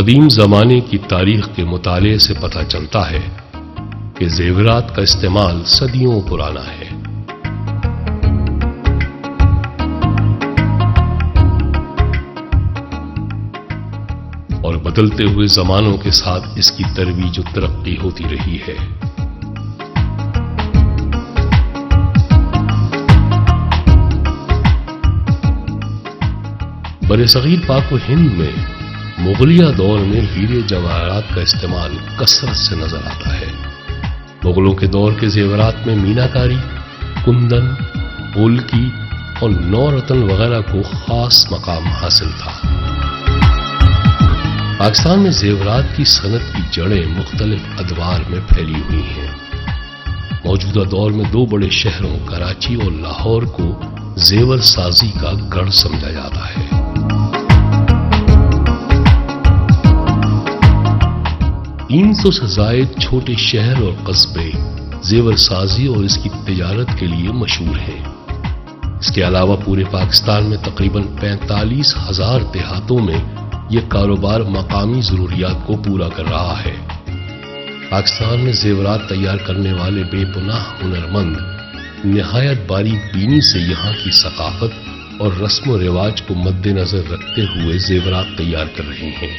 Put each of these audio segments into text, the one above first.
قدیم زمانے کی تاریخ کے مطالعے سے پتہ چلتا ہے کہ زیورات کا استعمال صدیوں پرانا ہے۔ اور بدلتے ہوئے زمانوں کے ساتھ اس کی ترویج و ترقی ہوتی رہی ہے۔ برصغیر پاک و ہند میں مغلیہ دور میں ہیرے جواہرات کا استعمال کثرت سے نظر آتا ہے۔ مغلوں کے دور کے زیورات میں مینا کاری، کندن، پولکی اور نورتن وغیرہ کو خاص مقام حاصل تھا۔ پاکستان میں زیورات کی صنعت کی جڑیں مختلف ادوار میں پھیلی ہوئی ہیں۔ موجودہ دور میں دو بڑے شہروں کراچی اور لاہور کو زیور سازی کا گڑھ سمجھا جاتا ہے۔ 300 سے زائد چھوٹے شہر اور قصبے زیور سازی اور اس کی تجارت کے لیے مشہور ہیں۔ اس کے علاوہ پورے پاکستان میں تقریباً 45,000 دیہاتوں میں یہ کاروبار مقامی ضروریات کو پورا کر رہا ہے۔ پاکستان میں زیورات تیار کرنے والے بے پناہ ہنرمند نہایت باریک بینی سے یہاں کی ثقافت اور رسم و رواج کو مد نظر رکھتے ہوئے زیورات تیار کر رہے ہیں۔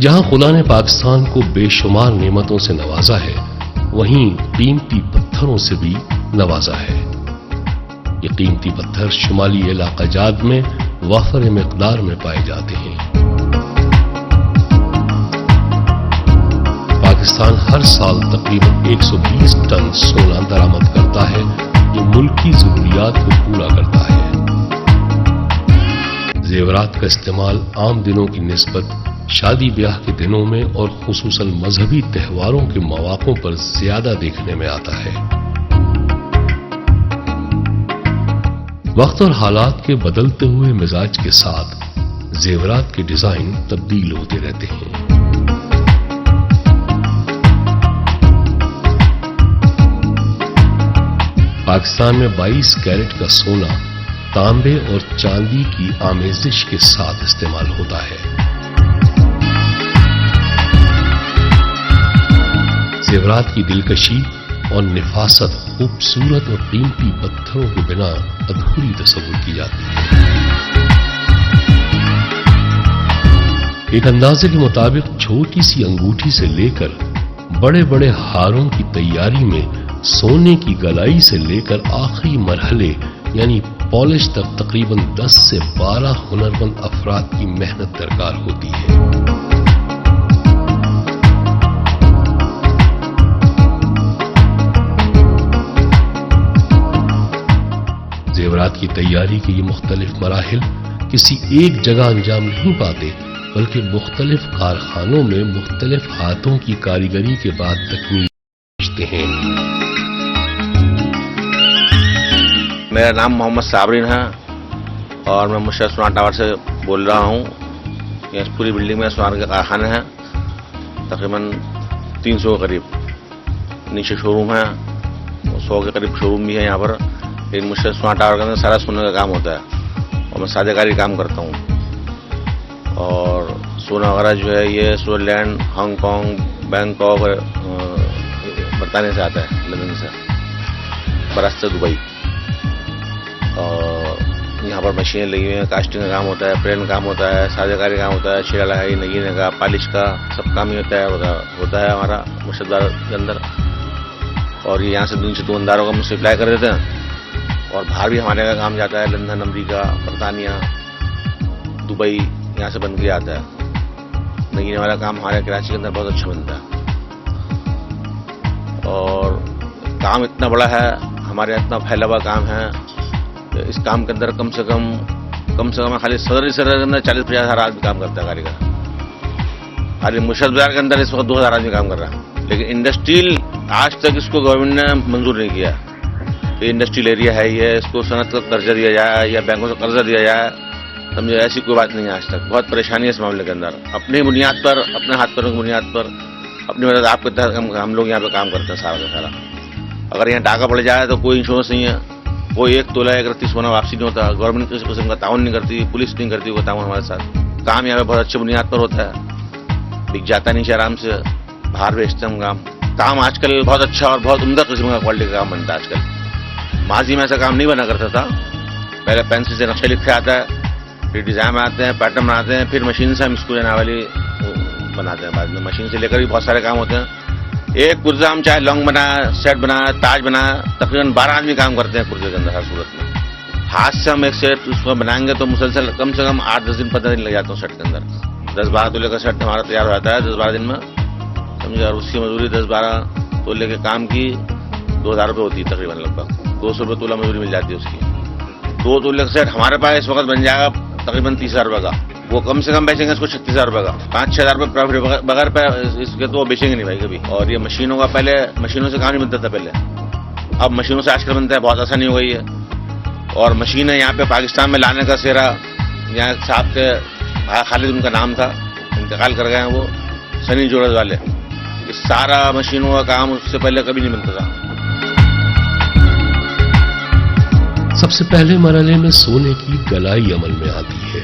جہاں خدا نے پاکستان کو بے شمار نعمتوں سے نوازا ہے، وہیں قیمتی پتھروں سے بھی نوازا ہے۔ یہ قیمتی پتھر شمالی علاقہ جات میں وافر مقدار میں پائے جاتے ہیں۔ پاکستان ہر سال تقریباً 120 ٹن سونا درآمد کرتا ہے، جو ملکی ضروریات کو پورا کرتا ہے۔ زیورات کا استعمال عام دنوں کی نسبت شادی بیاہ کے دنوں میں اور خصوصاً مذہبی تہواروں کے مواقعوں پر زیادہ دیکھنے میں آتا ہے۔ وقت اور حالات کے بدلتے ہوئے مزاج کے ساتھ زیورات کے ڈیزائن تبدیل ہوتے رہتے ہیں۔ پاکستان میں 22 کیرٹ کا سونا تانبے اور چاندی کی آمیزش کے ساتھ استعمال ہوتا ہے۔ زیورات کی دلکشی اور نفاست خوبصورت اور قیمتی پتھروں کے بنا ادھوری تصور کی جاتی ہے۔ ایک اندازے کے مطابق چھوٹی سی انگوٹھی سے لے کر بڑے بڑے ہاروں کی تیاری میں سونے کی گلائی سے لے کر آخری مرحلے یعنی پالش تک تقریباً 10 سے 12 ہنرمند افراد کی محنت درکار ہوتی ہے۔ زیورات کی تیاری کے یہ مختلف مراحل کسی ایک جگہ انجام نہیں پاتے، بلکہ مختلف کارخانوں میں مختلف ہاتھوں کی کاریگری کے بعد تکمیل پہنچتے ہیں۔ میرا نام محمد صابرین ہے اور میں مشرف سونار ٹاور سے بول رہا ہوں۔ یہ پوری بلڈنگ میں سونار کے کارخانے ہیں، تقریباً 300 کے قریب۔ نیچے شو روم ہے، 100 کے قریب شو روم بھی ہے یہاں پر۔ لیکن مجھ سے سونار ٹاور کے اندر سارا سونے کا کام ہوتا ہے اور میں سادہ کاری کام کرتا ہوں۔ اور سونا وغیرہ جو ہے یہ سوئٹزرلینڈ، ہانگ کانگ، بینکاک، برطانیہ سے آتا ہے، لندن سے، براستے دبئی۔ اور یہاں پر مشینیں لگی ہوئی ہیں، کاسٹنگ کا کام ہوتا ہے، پلین کام ہوتا ہے، سادہ کاری کام ہوتا ہے، شیرہ لگائی، نگینے کا، پالش کا، سب کام ہی ہوتا ہے ہمارا مشدار کے اندر۔ اور یہ یہاں سے دکانداروں کو ہم سپلائی کر دیتے ہیں اور باہر بھی ہمارے کا کام جاتا ہے، لندن، امریکہ، برطانیہ، دبئی، یہاں سے بن کے آتا ہے۔ نگینے والا کام ہمارے کراچی کے اندر بہت اچھا بنتا ہے اور کام اتنا بڑا ہے، ہمارے اتنا پھیلا ہوا کام ہے کہ اس کام کے اندر کم سے کم خالی صدر کے اندر 40-50 آدمی کام کرتا ہے کاریگر۔ خالی مرشد بازار کے اندر اس وقت 2000 آدمی کام کر رہا ہے، لیکن انڈسٹریل آج تک اس کو گورنمنٹ نے منظور نہیں کیا۔ یہ انڈسٹریل ایریا ہے، یہ اس کو صنعت کا درجہ دیا جائے یا بینکوں سے قرضہ دیا جائے، سمجھے ایسی کوئی بات نہیں ہے آج تک۔ بہت پریشانی ہے اس معاملے کے اندر، اپنی بنیاد پر، اپنے ہاتھ پیروں کی بنیاد پر اپنی مدد آپ کے تحت ہم لوگ یہاں پہ کام کرتے ہیں سارا کا سارا. اگر یہاں ڈاکہ پڑ جائے تو کوئی انشورنس نہیں ہے, کوئی 1 تولہ 1 رتی سونا واپسی نہیں ہوتا, گورنمنٹ کسی قسم کا تعاون نہیں کرتی, پولیس نہیں کرتی وہ تعاون ہمارے ساتھ. کام یہاں پہ بہت اچھی بنیاد پر ہوتا ہے, بک جاتا نہیں آرام سے, باہر بیچتے ہیں ہم کام آج کل بہت اچھا اور بہت عمدہ قسم کا کوالٹی کا کام بنتا ہے آج کل. ماضی میں ایسا کام نہیں بنا کرتا تھا, پہلے پینسل سے نقشہ لکھ کے آتا ہے, پھر ڈیزائن بناتے ہیں, پیٹرن بناتے ہیں, پھر مشین سے ہم اس کو لینے والی بناتے ہیں. بعد میں مشین سے لے کر بھی بہت سارے کام ہوتے ہیں. ایک کرزہ ہم چاہے لانگ بنایا, سیٹ بنایا, تاج بنایا, تقریباً 12 آدمی کام کرتے ہیں کرزے کے اندر ہر صورت میں. ہاتھ سے ہم ایک سیٹ اس کو بنائیں گے تو مسلسل کم سے کم 8-10 دن 15 دن لگ جاتے ہیں سیٹ کے اندر. 10-12 تولے کا سیٹ ہمارا تیار ہو جاتا ہے 10-12 دن میں, سمجھے. اور اس کی مزدوری 10-12 تولے کے کام کی 2000 روپے ہوتی ہے تقریباً, لگ بھگ 200 روپے تولہ مزدوری مل جاتی ہے اس کی. 2 تولے کا سیٹ ہمارے پاس اس وقت بن جائے گا تقریباً 30,000 روپے کا. وہ کم سے کم بیچیں گے اس کو 36,000 روپے کا. 5-6 ہزار روپے پروفٹ بغیر اس کے تو وہ بیچیں گے نہیں بھائی کبھی. اور یہ مشینوں کا, پہلے مشینوں سے کام نہیں بنتا تھا پہلے, اب مشینوں سے آج کل بنتا ہے, بہت آسانی ہو گئی ہے. اور مشینیں یہاں پہ پاکستان میں لانے کا سہرا یہاں صاحب کے بھائی خالد ان کا نام تھا, انتقال کر گئے ہیں وہ, سنی جوڑز والے. یہ سارا مشینوں کا کام اس سے پہلے کبھی نہیں بنتا تھا. سب سے پہلے مرحلے میں سونے کی گلائی عمل میں آتی ہے.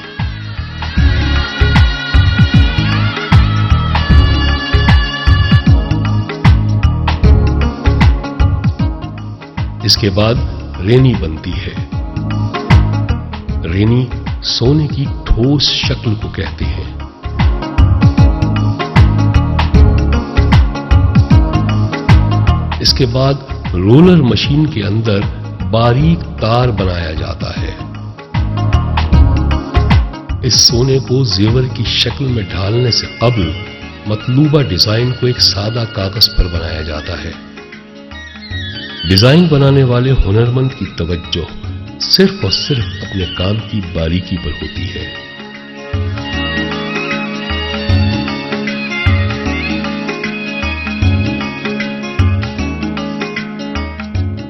اس کے بعد رینی بنتی ہے. رینی سونے کی ٹھوس شکل کو کہتے ہیں. اس کے بعد رولر مشین کے اندر باریک تار بنایا جاتا ہے. اس سونے کو زیور کی شکل میں ڈھالنے سے قبل مطلوبہ ڈیزائن کو ایک سادہ کاغذ پر بنایا جاتا ہے. ڈیزائن بنانے والے ہنرمند کی توجہ صرف اور صرف اپنے کام کی باریکی پر ہوتی ہے.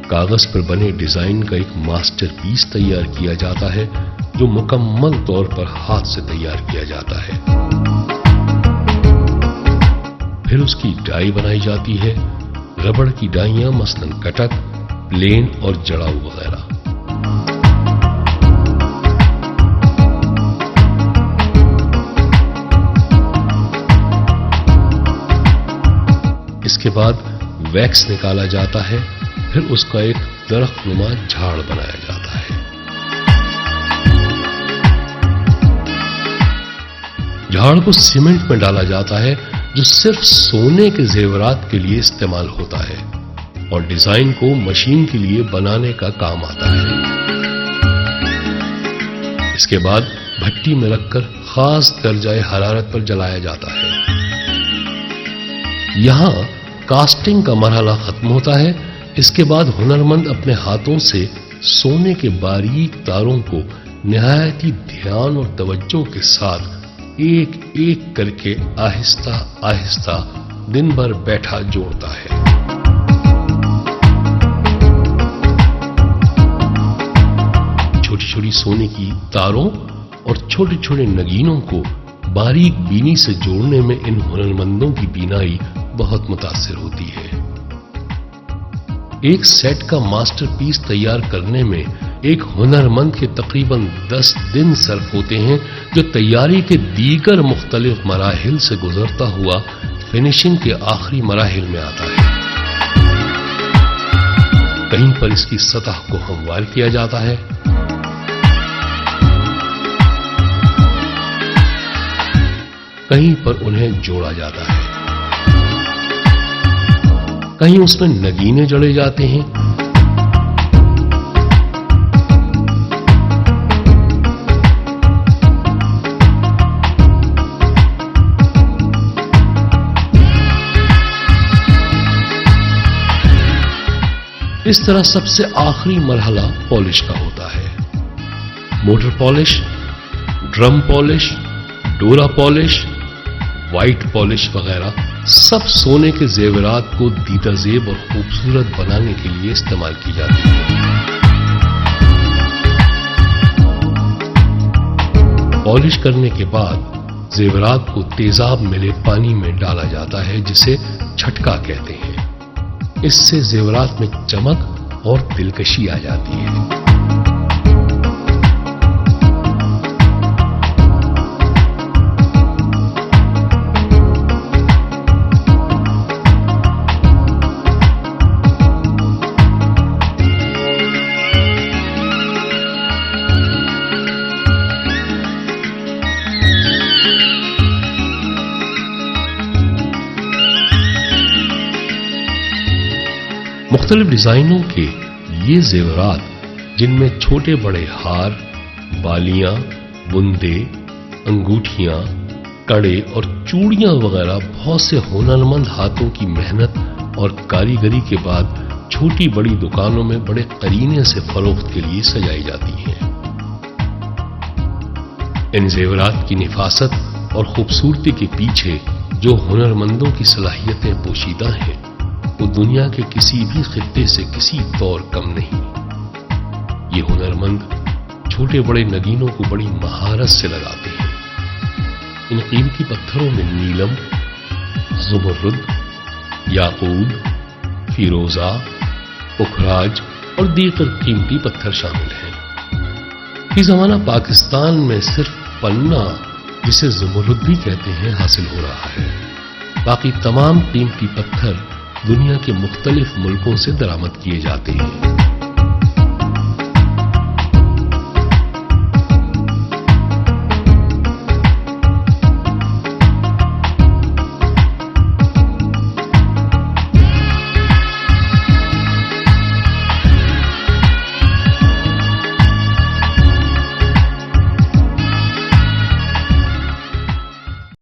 کاغذ پر بنے ڈیزائن کا ایک ماسٹر پیس تیار کیا جاتا ہے جو مکمل طور پر ہاتھ سے تیار کیا جاتا ہے. پھر اس کی ڈائی بنائی جاتی ہے. ربڑ کی ڈائیاں مثلاً کٹک, پلین اور جڑاؤ وغیرہ. اس کے بعد ویکس نکالا جاتا ہے. پھر اس کا ایک درخت نما جھاڑ بنایا جاتا ہے. جھاڑ کو سیمنٹ میں ڈالا جاتا ہے جو صرف سونے کے زیورات کے لیے استعمال ہوتا ہے اور ڈیزائن کو مشین کے لیے بنانے کا کام آتا ہے. اس کے بعد بھٹی میں رکھ کر خاص درجہ حرارت پر جلایا جاتا ہے. یہاں کاسٹنگ کا مرحلہ ختم ہوتا ہے. اس کے بعد ہنرمند اپنے ہاتھوں سے سونے کے باریک تاروں کو نہایت ہی دھیان اور توجہ کے ساتھ ایک ایک کر کے آہستہ آہستہ دن بھر بیٹھا جوڑتا ہے. چھوٹی چھوٹی سونے کی تاروں اور چھوٹے چھوٹے نگینوں کو باریک بینی سے جوڑنے میں ان ہنرمندوں کی بینائی بہت متاثر ہوتی ہے. ایک سیٹ کا ماسٹر پیس تیار کرنے میں ایک ہنرمند کے تقریباً 10 دن صرف ہوتے ہیں جو تیاری کے دیگر مختلف مراحل سے گزرتا ہوا فنیشنگ کے آخری مراحل میں آتا ہے. کہیں پر اس کی سطح کو ہموار کیا جاتا ہے, کہیں پر انہیں جوڑا جاتا ہے, کہیں اس میں نگینے جڑے جاتے ہیں. اس طرح سب سے آخری مرحلہ پالش کا ہوتا ہے. موٹر پالش, ڈرم پالش, ڈورا پالش, وائٹ پالش وغیرہ سب سونے کے زیورات کو دیدہ زیب اور خوبصورت بنانے کے لیے استعمال کی جاتی ہے. پالش کرنے کے بعد زیورات کو تیزاب ملے پانی میں ڈالا جاتا ہے جسے چھٹکا کہتے ہیں۔ اس سے زیورات میں چمک اور دلکشی آ جاتی ہے۔ مختلف ڈیزائنوں کے یہ زیورات جن میں چھوٹے بڑے ہار، بالیاں، بندے، انگوٹھیاں، کڑے اور چوڑیاں وغیرہ بہت سے ہنرمند ہاتھوں کی محنت اور کاریگری کے بعد چھوٹی بڑی دکانوں میں بڑے قرینے سے فروخت کے لیے سجائی جاتی ہیں۔ ان زیورات کی نفاست اور خوبصورتی کے پیچھے جو ہنرمندوں کی صلاحیتیں پوشیدہ ہیں وہ دنیا کے کسی بھی خطے سے کسی طور کم نہیں۔ یہ ہنرمند چھوٹے بڑے نگینوں کو بڑی مہارت سے لگاتے ہیں۔ ان قیمتی پتھروں میں نیلم، زمرد، یاقوت، فیروزہ، پکھراج اور دیگر قیمتی پتھر شامل ہیں۔ یہ زمانہ پاکستان میں صرف پنہ، جسے زمرد بھی کہتے ہیں، حاصل ہو رہا ہے۔ باقی تمام قیمتی پتھر دنیا کے مختلف ملکوں سے درآمد کیے جاتے ہیں۔